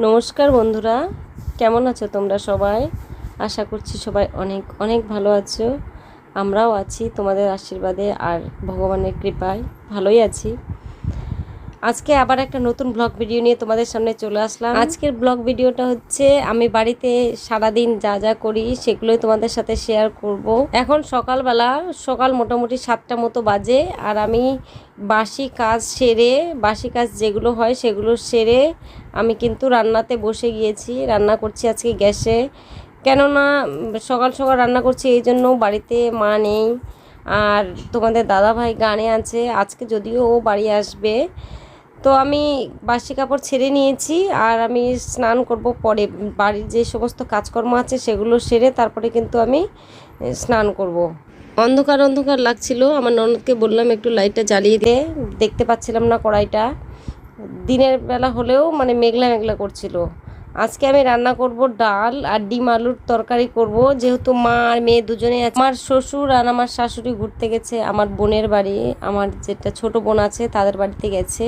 নমস্কার বন্ধুরা, কেমন আছো তোমরা সবাই? আশা করছি সবাই অনেক অনেক ভালো আছো। আমরাও আছি তোমাদের আশীর্বাদে আর ভগবানের কৃপায় ভালোই আছি। আজকে আবার একটা নতুন ব্লগ ভিডিও নিয়ে তোমাদের সামনে চলে আসলাম। আজকের ব্লগ ভিডিওটা হচ্ছে আমি বাড়িতে সারাদিন যা যা করি সেগুলোই তোমাদের সাথে শেয়ার করব। এখন সকাল মোটামুটি 7টা মতো বাজে, আর আমি বাসি কাজ যেগুলো হয় সেগুলো সেরে আমি কিন্তু রান্নাতে বসে গিয়েছি। রান্না করছি আজকে গ্যাসে, কেননা সকাল সকাল রান্না করছি, এই জন্য বাড়িতে মা নেই আর তোমাদের দাদাভাই গানে আছে আজকে, যদিও ও বাড়ি আসবে। তো আমি বাসি কাপড় ছেড়ে নিয়েছি আর আমি স্নান করব পরে। বাড়ির যে সমস্ত কাজকর্ম আছে সেগুলো সেরে তারপরে কিন্তু আমি স্নান করব। অন্ধকার অন্ধকার লাগছিল, আমার ননদকে বললাম একটু লাইটটা জ্বালিয়ে দিয়ে, দেখতে পাচ্ছিলাম না কড়াইটা। দিনের বেলা হলেও মানে মেঘলা মেঘলা করছিল। আজকে আমি রান্না করব ডাল আর ডিম আলুর তরকারি করব, যেহেতু মা আর মেয়ে দুজনেই আছে। আমার শ্বশুর আর আমার শাশুড়ি ঘুরতে গেছে আমার বোনের বাড়ি, আমার যেটা ছোট বোন আছে তাদের বাড়িতে গেছে,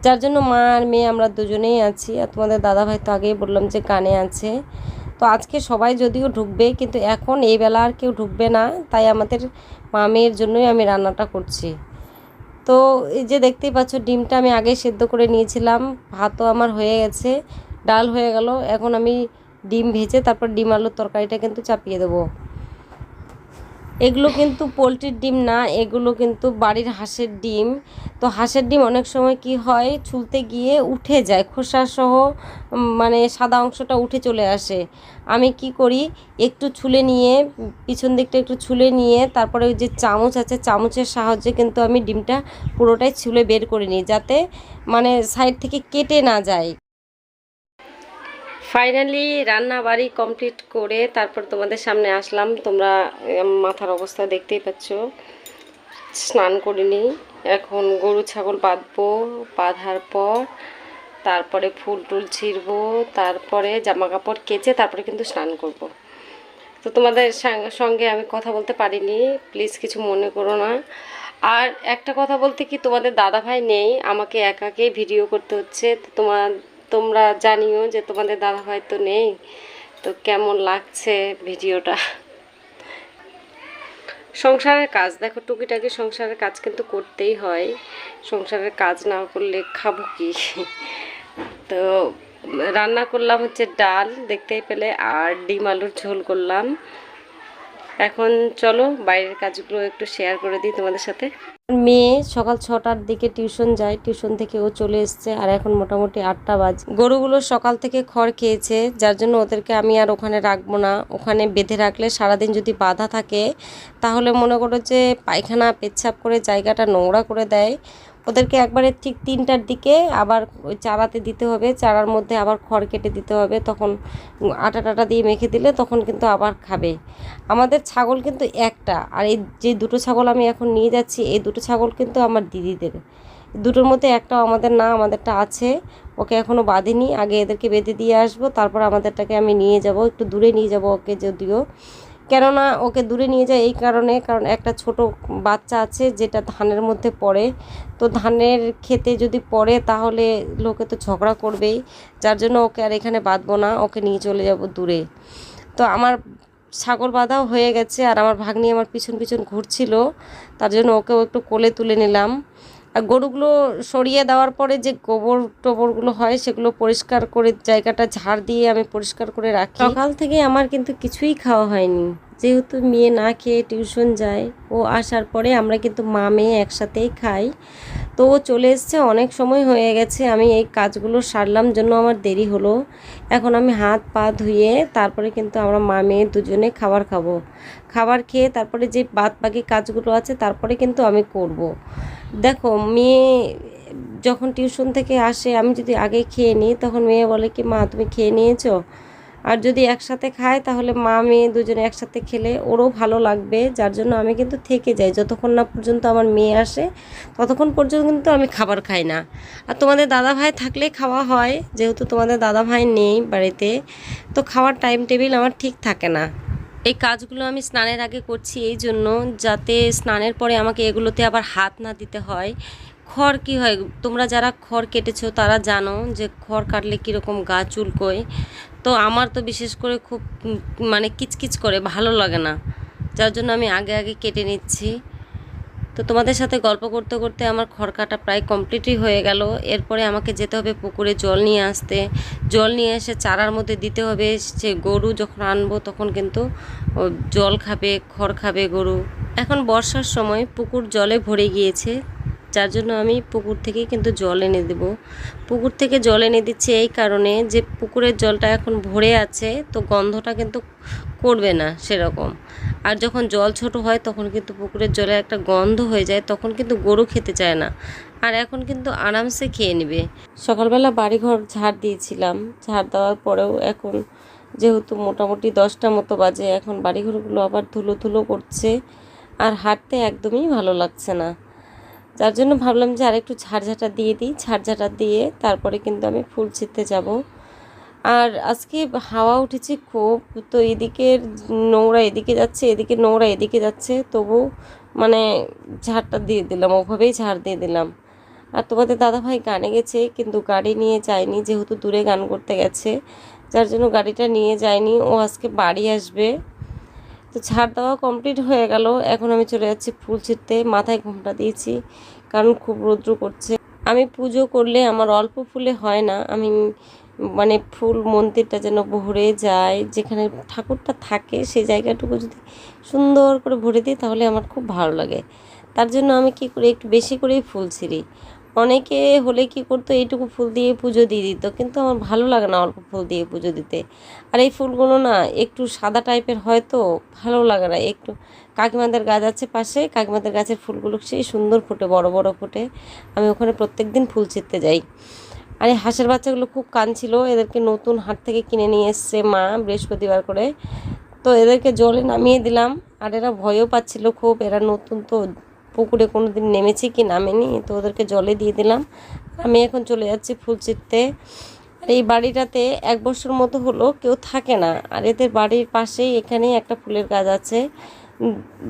যার জন্য মা আর মেয়ে আমরা দুজনেই আছি। আর তোমাদের দাদাভাই তো আগেই বললাম যে গানে আছে। তো আজকে সবাই যদিও ঢুকবে, কিন্তু এখন এই বেলা আর কেউ ঢুকবে না, তাই আমাদের মা মেয়ের জন্যই আমি রান্নাটা করছি। তো এই যে দেখতেই পাচ্ছ, ডিমটা আমি আগে সেদ্ধ করে নিয়েছিলাম, ভাতও আমার হয়ে গেছে, ডাল হয়ে গেল। এখন আমি ডিম ভেজে তারপর ডিম আলুর তরকারিটা কিন্তু চাপিয়ে দেবো। এগুলো কিন্তু পোলট্রির ডিম না, এগুলো কিন্তু বাড়ির হাঁসের ডিম। তো হাঁসের ডিম অনেক সময় কি হয়, ছুলতে গিয়ে উঠে যায় খোসা সহ, মানে সাদা অংশটা উঠে চলে আসে। আমি কি করি, একটু ছুলে নিয়ে, পিছন দিকটা একটু ছুলে নিয়ে তারপরে ওই যে চামচ আছে, চামচের সাহায্যে কিন্তু আমি ডিমটা পুরোটাই ছুলে বের করে নিই, যাতে মানে সাইড থেকে কেটে না যায়। ফাইনালি রান্না বাড়ি কমপ্লিট করে তারপর তোমাদের সামনে আসলাম। তোমরা মাথার অবস্থা দেখতেই পাচ্ছ, স্নান করিনি। এখন গরু ছাগল বাঁধবো, বাঁধার পর তারপরে ফুল টুল ছিঁড়বো, তারপরে জামা কাপড় কেচে তারপরে কিন্তু স্নান করব। তো তোমাদের সঙ্গে আমি কথা বলতে পারিনি, প্লিজ কিছু মনে করো না। আর একটা কথা বলতে কি, তোমাদের দাদাভাই নেই, আমাকে একাকেই ভিডিও করতে হচ্ছে। তো তোমরা জানিও যে তোমাদের দাদাভাই তো নেই, তো কেমন লাগছে ভিডিওটা। সংসারের কাজ দেখো, টুকিটাকি সংসারের কাজ কিন্তু করতেই হয়, সংসারের কাজ না করলে খাবো কি। তো রান্না করলাম হচ্ছে ডাল, দেখতেই পেলে, আর ডিম আলুর ঝোল করলাম। এখন চলো বাইরের কাজগুলো একটু শেয়ার করে দিই তোমাদের সাথে। মেয়ে সকাল 6টার দিকে টিউশন যায়, টিউশন থেকে ও চলে এসছে, আর এখন মোটামুটি 8টা বাজে। গরুগুলো সকাল থেকে খড় খেয়েছে, যার জন্য ওদেরকে আমি আর ওখানে রাখবো না। ওখানে বেঁধে রাখলে সারাদিন যদি বাঁধা থাকে তাহলে মনে করো যে পায়খানা পেচ্ছাপ করে জায়গাটা নোংরা করে দেয়। ওদেরকে একবারে ঠিক 3টার দিকে আবার ওই চারাতে দিতে হবে, চারার মধ্যে আবার খড় কেটে দিতে হবে, তখন আটা টাটা দিয়ে মেখে দিলে তখন কিন্তু আবার খাবে। আমাদের ছাগল কিন্তু একটা, আর এই যে দুটো ছাগল আমি এখন নিয়ে যাচ্ছি, এই দুটো ছাগল কিন্তু আমার দিদিদের। দুটোর মধ্যে একটাও আমাদের না, আমাদেরটা আছে, ওকে এখনও বাঁধিনি। আগে এদেরকে বেঁধে দিয়ে আসবো, তারপর আমাদেরটাকে আমি নিয়ে যাব, একটু দূরে নিয়ে যাব ওকে। যদিও কেননা ওকে দূরে নিয়ে যায় এই কারণে, কারণ একটা ছোট বাচ্চা আছে যেটা ধানের মধ্যে পড়ে। তো ধানের খেতে যদি পড়ে তাহলে লোকে তো ঝগড়া করবেই, যার জন্য ওকে আর এখানে বাঁধবো না, ওকে নিয়ে চলে যাব দূরে। তো আমার ছাগল বাঁধাও হয়ে গেছে, আর আমার ভাগ্নি আমার পিছন পিছন ঘুরছিল, তার জন্য ওকেও একটু কোলে তুলে নিলাম। আর গরুগুলো সরিয়ে দেওয়ার পরে যে গোবর টোবরগুলো হয় সেগুলো পরিষ্কার করে জায়গাটা ঝাড় দিয়ে আমি পরিষ্কার করে রাখি। সকাল থেকে আমার কিন্তু কিছুই খাওয়া হয়নি, যেহেতু মেয়ে না খেয়ে টিউশন যায়। ও আসার পরে আমরা কিন্তু মা মেয়ে একসাথেই খাই। তো ও চলে এসছে, অনেক সময় হয়ে গেছে, আমি এই কাজগুলো সারলাম জন্য আমার দেরি হলো। এখন আমি হাত পা ধুয়ে তারপরে কিন্তু আমরা মা মেয়ে দুজনে খাবার খাবো। খাবার খেয়ে তারপরে যে বাদ বাকি কাজগুলো আছে তারপরে কিন্তু আমি করব। দেখো মেয়ে যখন টিউশন থেকে আসে, আমি যদি আগে খেয়ে নিই তখন মেয়ে বলে কি, মা তুমি খেয়ে নিয়েছো? আর যদি একসাথে খায় তাহলে মা মেয়ে দুজনে একসাথে খেলে ওরও ভালো লাগবে, যার জন্য আমি কিন্তু থেকে যাই যতক্ষণ না পর্যন্ত আমার মেয়ে আসে, ততক্ষণ পর্যন্ত কিন্তু আমি খাবার খাই না। আর তোমাদের দাদা ভাই থাকলে খাওয়া হয়, যেহেতু তোমাদের দাদা ভাই নেই বাড়িতে, তো খাওয়ার টাইম টেবিল আমার ঠিক থাকে না। এই কাজগুলো আমি স্নানের আগে করছি এই জন্য, যাতে স্নানের পরে আমাকে এগুলোতে আবার হাত না দিতে হয়। খড় কি হয়, তোমরা যারা খড় কেটেছো তারা জানো যে খড় কাটলে কীরকম গা চুলকোয়। তো আমার তো বিশেষ করে খুব মানে কিচকিচ করে, ভালো লাগে না, যার জন্য আমি আগে আগে কেটে নিচ্ছি। তো তোমাদের সাথে গল্প করতে করতে আমার খড় কাটা প্রায় কমপ্লিটই হয়ে গেল। এরপরে আমাকে যেতে হবে পুকুরে জল নিয়ে আসতে, জল নিয়ে এসে চারার মধ্যে দিতে হবে। সে গরু যখন আনবো তখন কিন্তু জল খাবে, খড় খাবে গরু। এখন বর্ষার সময় পুকুর জলে ভরে গিয়েছে, যার জন্য আমি পুকুর থেকেই কিন্তু জল এনে দেব। পুকুর থেকে জল এনে দিচ্ছি এই কারণে যে পুকুরের জলটা এখন ভরে আছে, তো গন্ধটা কিন্তু করবে না সেরকম। আর যখন জল ছোট হয় তখন কিন্তু পুকুরের জলে একটা গন্ধ হয়ে যায়, তখন কিন্তু গরু খেতে চায় না। আর এখন কিন্তু আরামসে খেয়ে নেবে। সকালবেলা বাড়িঘর ঝাড় দিয়েছিলাম, ঝাড় দেওয়ার পরেও এখন যেহেতু মোটামুটি 10টা মতো বাজে, এখন বাড়িঘরগুলো আবার ধুলো ধুলো করছে, আর হাঁটতে একদমই ভালো লাগছে না। যার জন্য ভাবলাম যে আরেকটু ঝাড়ঝাঁটা দিয়ে দিই, ঝাড়ঝাঁটা দিয়ে তারপরে কিন্তু আমি ফুল ছিঁড়তে যাব। আর আজকে হাওয়া উঠেছে খুব, তো এদিকের নোংরা এদিকে যাচ্ছে, এদিকে নোংরা এদিকে যাচ্ছে, তবু মানে ঝাড়টা দিয়ে দিলাম, ওভাবেই ঝাড় দিয়ে দিলাম। আর তোমাদের দাদাভাই গানে গেছে, কিন্তু গাড়ি নিয়ে যায়নি, যেহেতু দূরে গান করতে গেছে, যার জন্য গাড়িটা নিয়ে যায়নি। ও আজকে বাড়ি আসবে। তো ঝাড় দেওয়া কমপ্লিট হয়ে গেল, এখন আমি চলে যাচ্ছি ফুল ছিঁড়তে। মাথায় ঘোমটা দিয়েছি কারণ খুব রৌদ্র করছে। আমি পুজো করলে আমার অল্প ফুলে হয় না, আমি মানে ফুল মন্দিরটা যেন ভরে যায়, যেখানে ঠাকুরটা থাকে সেই জায়গাটুকু যদি সুন্দর করে ভরে দিই তাহলে আমার খুব ভালো লাগে। তার জন্য আমি কি করি, একটু বেশি করেই ফুল ছিঁড়ি। অনেকে হলে কি করতো, এইটুকু ফুল দিয়ে পুজো দিয়ে দিত, কিন্তু আমার ভালো লাগে না অল্প ফুল দিয়ে পুজো দিতে। আর এই ফুলগুলো না একটু সাদা টাইপের হয়, তো ভালো লাগে না। একটু কাকিমাদের গাছ আছে পাশে, কাকিমাদের গাছের ফুলগুলো সেই সুন্দর ফোটে, বড় বড় ফোটে। আমি ওখানে প্রত্যেক দিন ফুল ছিঁড়তে যাই। আর এই হাঁসের বাচ্চাগুলো খুব কাঁদছিল, এদেরকে নতুন হাট থেকে কিনে নিয়ে এসছে মা বৃহস্পতিবার করে। তো এদেরকে জলে নামিয়ে দিলাম, আর এরা ভয়ও পাচ্ছিল খুব, এরা নতুন তো পুকুরে কোনো দিন নেমেছি কি নামেনি, তো ওদেরকে জলে দিয়ে দিলাম। আমি এখন চলে যাচ্ছি ফুল ছিঁড়তে। আর এই বাড়িটাতে 1 বছর মতো হলো কেউ থাকে না, আর এদের বাড়ির পাশেই এখানেই একটা ফুলের গাছ আছে।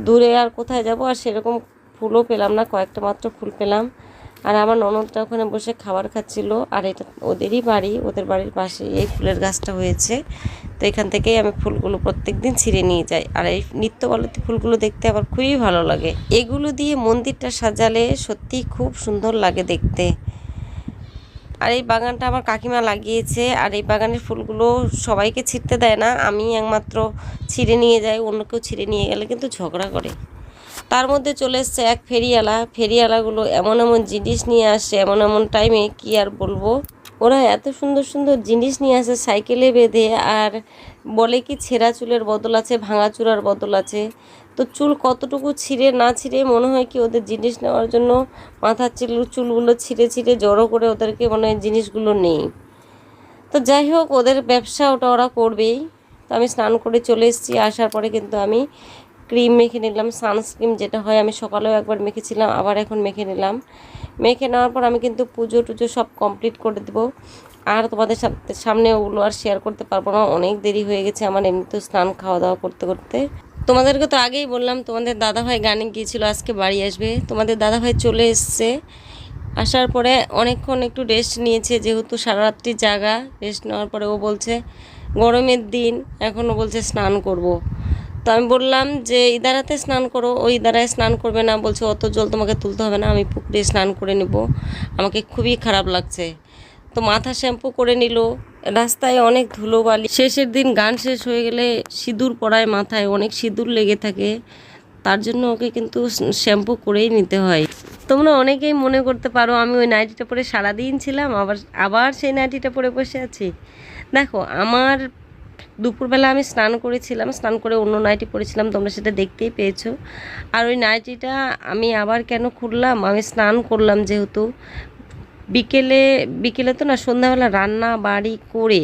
দূরে আর কোথায় যাব, আর সেরকম ফুলও পেলাম না, কয়েকটা মাত্র ফুল পেলাম। আর আমার ননদটা ওখানে বসে খাবার খাচ্ছিল, আর এটা ওদেরই বাড়ি, ওদের বাড়ির পাশে এই ফুলের গাছটা হয়েছে। তো এখান থেকেই আমি ফুলগুলো প্রত্যেক দিন ছিঁড়ে নিয়ে যাই। আর এই নিত্যবলতী ফুলগুলো দেখতে আমার খুবই ভালো লাগে, এগুলো দিয়ে মন্দিরটা সাজালে সত্যিই খুব সুন্দর লাগে দেখতে। আর এই বাগানটা আমার কাকিমা লাগিয়েছে, আর এই বাগানের ফুলগুলো সবাইকে ছিঁড়তে দেয় না, আমি একমাত্র ছিঁড়ে নিয়ে যাই, অন্য কেউ ছিঁড়ে নিয়ে গেলে কিন্তু ঝগড়া করে। তার মধ্যে চলে এসছে এক ফেরিওয়ালা, ফেরিওয়ালাগুলো এমন এমন জিনিস নিয়ে আসে এমন এমন টাইমে, কি আর বলবো। ওরা এত সুন্দর সুন্দর জিনিস নিয়ে আসে সাইকেলে বেঁধে, আর বলে কি ছেঁড়া চুলের বদল আছে, ভাঙা চূড়ার বদল আছে। তো চুল কতটুকু ছিঁড়ে না ছিঁড়ে মনে হয় কি ওদের জিনিস নেওয়ার জন্য মাথার চুলগুলো ছিঁড়ে ছিঁড়ে জড়ো করে ওদেরকে মনে হয় জিনিসগুলো নেই। তো যাই হোক, ওদের ব্যবসা, ওটা ওরা করবেই। তো আমি স্নান করে চলে এসেছি, আসার পরে কিন্তু আমি ক্রিম মেখে নিলাম, সানস্ক্রিন যেটা হয়, আমি সকালেও একবার মেখেছিলাম, আবার এখন মেখে নিলাম। মেখে নেওয়ার পর আমি কিন্তু পুজো টুজো সব কমপ্লিট করে দেবো। আর তোমাদের সামনে ওগুলো আর শেয়ার করতে পারবো না, অনেক দেরি হয়ে গেছে আমার এমনিতে স্নান খাওয়া দাওয়া করতে করতে। তোমাদেরকে তো আগেই বললাম তোমাদের দাদাভাই গানে গিয়েছিল, আজকে বাড়ি আসবে। তোমাদের দাদাভাই চলে এসছে, আসার পরে অনেকক্ষণ একটু রেস্ট নিয়েছে, যেহেতু সারা রাত্রি জাগা। রেস্ট নেওয়ার পরে ও বলছে গরমের দিন, এখনও বলছে স্নান করব। তো আমি বললাম যে ইদারাতে স্নান করো, ওই ইদারায় স্নান করবে না, বলছে অত জল তোমাকে তুলতে হবে না, আমি পুকুরে স্নান করে নেব, আমাকে খুবই খারাপ লাগছে। তো মাথা শ্যাম্পু করে নিল। রাস্তায় অনেক ধুলোবালি, শেষের দিন গান শেষ হয়ে গেলে সিঁদুর পরায়, মাথায় অনেক সিঁদুর লেগে থাকে, তার জন্য ওকে কিন্তু শ্যাম্পু করেই নিতে হয়। তোমরা অনেকেই মনে করতে পারো আমি ওই নাইটিটা পরে সারাদিন ছিলাম, আবার সেই নাইটিটা পরে বসে আছি। দেখো, আমার দুপুরবেলা আমি স্নান করেছিলাম, স্নান করে অন্য নাইটি পরেছিলাম, তোমরা সেটা দেখতেই পেয়েছো। আর ওই নাইটিটা আমি আবার কেন খুললাম, আমি স্নান করলাম যেহেতু, বিকেলে তো না, সন্ধ্যাবেলা রান্না বাড়ি করে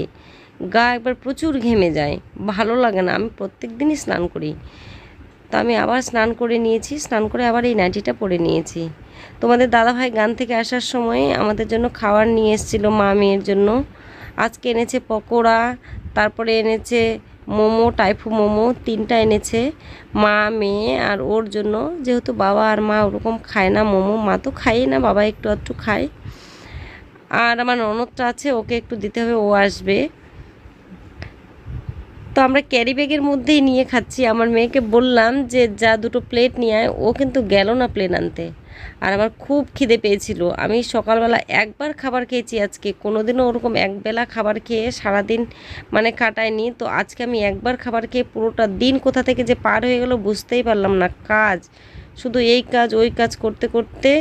গা একবার প্রচুর ঘেমে যায়, ভালো লাগে না। আমি প্রত্যেক দিনই স্নান করি, তো আমি আবার স্নান করে নিয়েছি, স্নান করে আবার এই নাইটিটা পরে নিয়েছি। তোমাদের দাদাভাই গান থেকে আসার সময় আমাদের জন্য খাবার নিয়ে এসেছিলো, মা মেয়ের জন্য। আজকে এনেছে পকোড়া, তারপরে এনেছে মোমো, টাইফু মোমো 3টা এনেছে মা, মেয়ে আর ওর জন্য। যেহেতু বাবা আর মা ওরকম খায় না মোমো, মা তো খায়ই না, বাবা একটু আধটু খায়। আর আমার ননদটা আছে, ওকে একটু দিতে হবে, ও আসবে। তো আমরা ক্যারি ব্যাগের মধ্যেই নিয়ে খাচ্ছি। আমার মেয়েকে বললাম যে যা 2টো প্লেট নিয়ে আয়, ও কিন্তু গেল না প্লেন আনতে। আর আমার খুব খিদে পেয়েছিল। আমি সকালবেলা একবার খাবার খেয়েছি আজকে, কোনোদিনও ওরকম একবেলা খাবার খেয়ে সারাদিন মানে কাটায়নি। তো আজকে আমি একবার খাবার খেয়ে পুরোটা দিন কোথা থেকে যে পার হয়ে গেল বুঝতেই পারলাম না। কাজ, শুধু এই কাজ ওই কাজ করতে করতে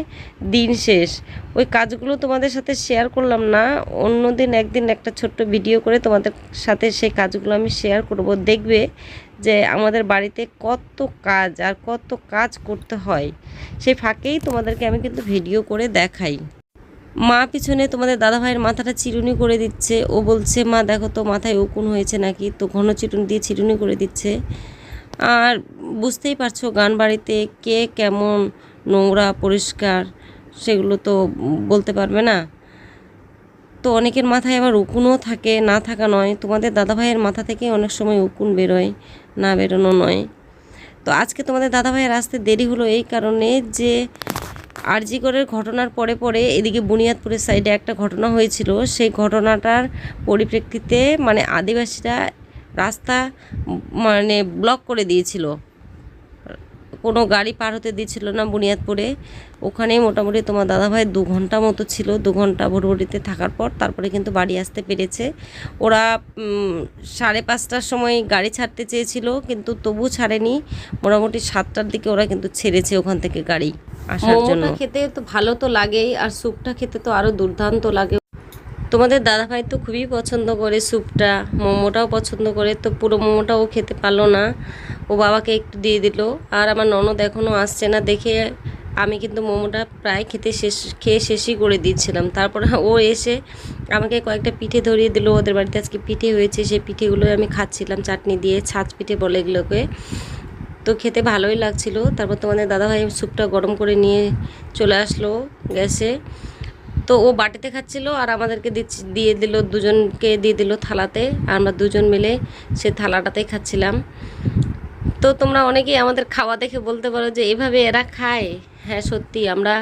দিন শেষ। ওই কাজগুলো তোমাদের সাথে শেয়ার করলাম না, অন্য দিন একদিন একটা ছোট্ট ভিডিও করে তোমাদের সাথে সেই কাজগুলো আমি শেয়ার করব। দেখবে যে আমাদের বাড়িতে কত কাজ আর কত কাজ করতে হয়, সেই ফাঁকেই তোমাদেরকে আমি কিন্তু ভিডিও করে দেখাই। মা পিছনে তোমাদের দাদাভাইয়ের মাথাটা চিরুনি করে দিচ্ছে। ও বলছে মা দেখো তো মাথায় উকুন হয়েছে নাকি, তো ঘন চিরুনি দিয়ে চিরুনি করে দিচ্ছে। আর বুঝতেই পারছো গান বাড়িতে কে কেমন নোংরা পরিষ্কার সেগুলো তো বলতে পারবে না। তো অনেকের মাথায় আবার উকুনও থাকে, না থাকা নয়। তোমাদের দাদাভাইয়ের মাথা থেকে অনেক সময় উকুন বেরোয়, না বেরোনো নয়। তো আজকে তোমাদের দাদাভাইয়ের আসতে দেরি হলো এই কারণে যে আরজিকরের ঘটনার পরে পরে এদিকে বুনিয়াদপুরের সাইডে একটা ঘটনা হয়েছিল। সেই ঘটনাটার পরিপ্রেক্ষিতে মানে আদিবাসীরা রাস্তা মানে ব্লক করে দিয়েছিল, কোনো গাড়ি পার হতে দিচ্ছিল না বুনিয়াদপুরে। ওখানেই মোটামুটি তোমার দাদাভাই 2 ঘন্টা মতো ছিল। 2 ঘন্টা ভোরভোরিতে থাকার পর তারপরে কিন্তু বাড়ি আসতে পেরেছে। ওরা 5:30টার সময় গাড়ি ছাড়তে চেয়েছিল, কিন্তু তবু ছাড়েনি। মোটামুটি 7টার দিকে ওরা কিন্তু ছেড়েছে ওখান থেকে গাড়ি আসার জন্য। মোমোটা খেতে তো ভালো তো লাগেই, আর স্যুপটা খেতে তো আরও দুর্দান্ত লাগে। তোমাদের দাদাভাই তো খুবই পছন্দ করে স্যুপটা, মোমোটাও পছন্দ করে। তো পুরো মোমোটা ও খেতে পারলো না, ও বাবাকে একটু দিয়ে দিল। আর আমার ননদ এখনও আসছে না দেখে আমি কিন্তু মোমোটা প্রায় খেয়ে শেষই করে দিচ্ছিলাম। তারপরে ও এসে আমাকে কয়েকটা পিঠে ধরিয়ে দিল। ওদের বাড়িতে আজকে পিঠে হয়েছে, সেই পিঠেগুলোই আমি খাচ্ছিলাম চাটনি দিয়ে, ছাঁচ পিঠে বলে এগুলোকে। তো খেতে ভালোই লাগছিল। তারপর তোমাদের দাদাভাই স্যুপটা গরম করে নিয়ে চলে আসলো গ্যাসে। তো ও বাটিতে খাচ্ছিল আর আমাদেরকে দিয়ে দিল, দুজনকে দিয়ে দিল থালাতে। আর আমরা দুজন মিলে সে থালাটাতেই খাচ্ছিলাম। তো তোমরা অনেকেই আমাদের খাওয়া দেখে বলতে পারো যে এভাবে এরা খায়। হ্যাঁ সত্যি, আমরা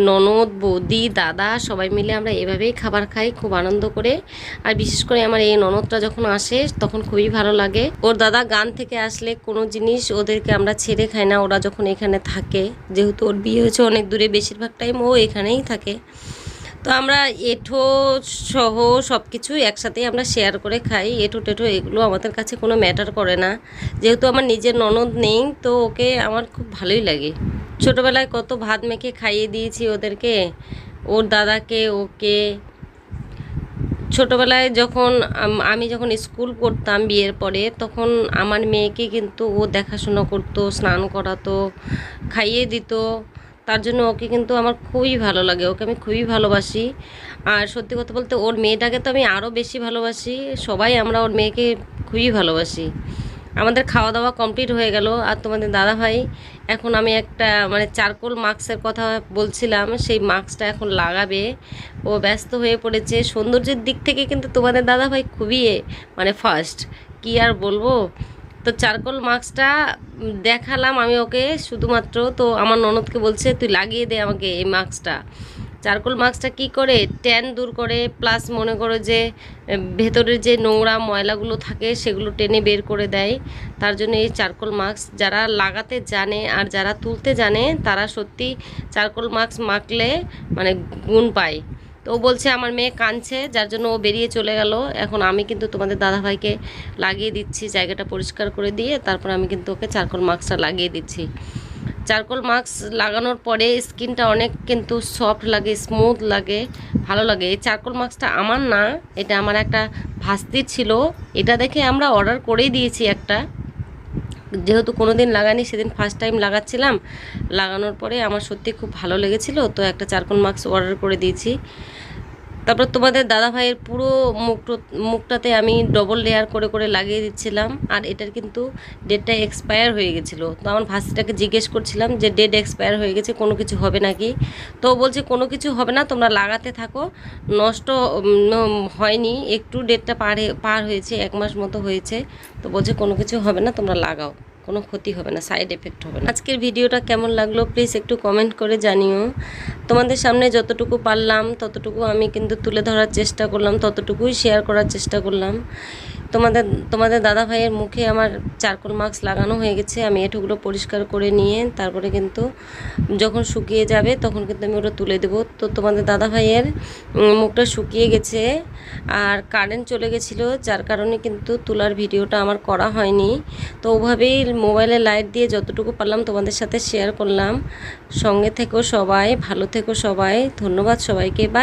ননদ, বৌদি, দাদা সবাই মিলে আমরা এভাবেই খাবার খাই খুব আনন্দ করে। আর বিশেষ করে আমার এই ননদটা যখন আসে তখন খুবই ভালো লাগে। ওর দাদা গান থেকে আসলে কোনো জিনিস ওদেরকে আমরা ছেড়ে খাই না, ওরা যখন এখানে থাকে। যেহেতু ওর বিয়ে হয়েছে অনেক দূরে, বেশিরভাগ টাইম ও এখানেই থাকে। তো আমরা এঁঠো সহ সব কিছু একসাথেই আমরা শেয়ার করে খাই। এঁঠো টেঠো এগুলো আমাদের কাছে কোনো ম্যাটার করে না। যেহেতু আমার নিজের ননদ নেই, তো ওকে আমার খুব ভালোই লাগে। ছোটোবেলায় কত ভাত মেখে খাইয়ে দিয়েছি ওদেরকে, ওর দাদাকে, ওকে। ছোটোবেলায় যখন আমি যখন স্কুল পড়তাম বিয়ের পরে, তখন আমার মেয়েকে কিন্তু ও দেখাশোনা করতো, স্নান করাতো, খাইয়ে দিত। তার জন্য ওকে কিন্তু আমার খুবই ভালো লাগে, ওকে আমি খুবই ভালোবাসি। আর সত্যি কথা বলতে ওর মেয়েটাকে তো আমি আরও বেশি ভালোবাসি। সবাই আমরা ওর মেয়েকে খুবই ভালোবাসি। আমাদের খাওয়া দাওয়া কমপ্লিট হয়ে গেল। আর তোমাদের দাদাভাই এখন আমি একটা মানে চারকোল মাস্কের কথা বলছিলাম, সেই মাস্কটা এখন লাগাবে। ও ব্যস্ত হয়ে পড়েছে। সৌন্দর্যের দিক থেকে কিন্তু তোমাদের দাদাভাই খুবই মানে ফার্স্ট, কি আর বলবো। তো চারকোল মাস্কটা দেখালাম আমি ওকে শুধুমাত্র। তো আমার ননদকে বলছে তুই লাগিয়ে দে আমাকে এই মাস্কটা। চারকোল মাস্কটা কী করে ট্যান দূর করে, প্লাস মনে করো যে ভেতরের যে নোংরা ময়লাগুলো থাকে সেগুলো টেনে বের করে দেয়। তার জন্য এই চারকোল মাস্ক যারা লাগাতে জানে আর যারা তুলতে জানে তারা সত্যি চারকোল মাস্ক মাখলে মানে গুণ পায়। তো ও বলছে আমার মেয়ে কাঁদছে, যার জন্য ও বেরিয়ে চলে গেল। এখন আমি কিন্তু তোমাদের দাদাভাইকে লাগিয়ে দিচ্ছি, জায়গাটা পরিষ্কার করে দিয়ে তারপর আমি কিন্তু ওকে চারকোল মাস্কটা লাগিয়ে দিচ্ছি। চারকোল মাস্ক লাগানোর পরে স্কিনটা অনেক কিন্তু সফট লাগে, স্মুথ লাগে, ভালো লাগে। এই চারকোল মাস্কটা আমার না, এটা আমার একটা ভাস্তির ছিল। এটা দেখে আমরা অর্ডার করেই দিয়েছি একটা, যেহেতু কোনো দিন লাগানি, সেদিন ফার্স্ট টাইম লাগাচ্ছিলাম। লাগানোর পরে আমার সত্যি খুব ভালো লেগেছিলো, তো একটা চারকোল মাস্ক অর্ডার করে দিয়েছি। তারপর তোমাদের দাদা ভাইয়ের পুরো মুখটাতে আমি ডবল লেয়ার করে করে লাগিয়ে দিচ্ছিলাম। আর এটার কিন্তু ডেটটা এক্সপায়ার হয়ে গেছিলো। তো আমার ভাসিটাকে জিজ্ঞেস করছিলাম যে ডেট এক্সপায়ার হয়ে গেছে, কোনো কিছু হবে নাকি। তো বলছে কোনো কিছু হবে না, তোমরা লাগাতে থাকো, নষ্ট হয়নি, একটু ডেটটা পার হয়েছে, 1 মাস মতো হয়েছে। তো বলছে কোনো কিছু হবে না, তোমরা লাগাও, কোনো ক্ষতি হবে না, সাইড এফেক্ট হবে না। আজকের ভিডিওটা কেমন লাগলো প্লিজ একটু কমেন্ট করে জানিও। তোমাদের সামনে যতটুকু পারলাম ততটুকু আমি কিন্তু তুলে ধরার চেষ্টা করলাম, ততটুকুই শেয়ার করার চেষ্টা করলাম। তোমাদের দাদা ভাইয়ের মুখে আমার চারকোল মাস্ক লাগানো হয়ে গেছে। আমি এঁঠোগুলো পরিষ্কার করে নিয়ে তারপরে কিন্তু যখন শুকিয়ে যাবে তখন কিন্তু আমি ওটা তুলে দেবো। তো তোমাদের দাদা ভাইয়ের মুখটা শুকিয়ে গেছে আর কারেন্ট চলে গেছিলো, যার কারণে কিন্তু তোলার ভিডিওটা আমার করা হয়নি। তো ওভাবেই মোবাইলে লাইট দিয়ে যতটুকু পারলাম তোমাদের সাথে শেয়ার করলাম। সঙ্গে থেকো সবাই, ভালো থেকো সবাই, ধন্যবাদ সবাইকে, বাই।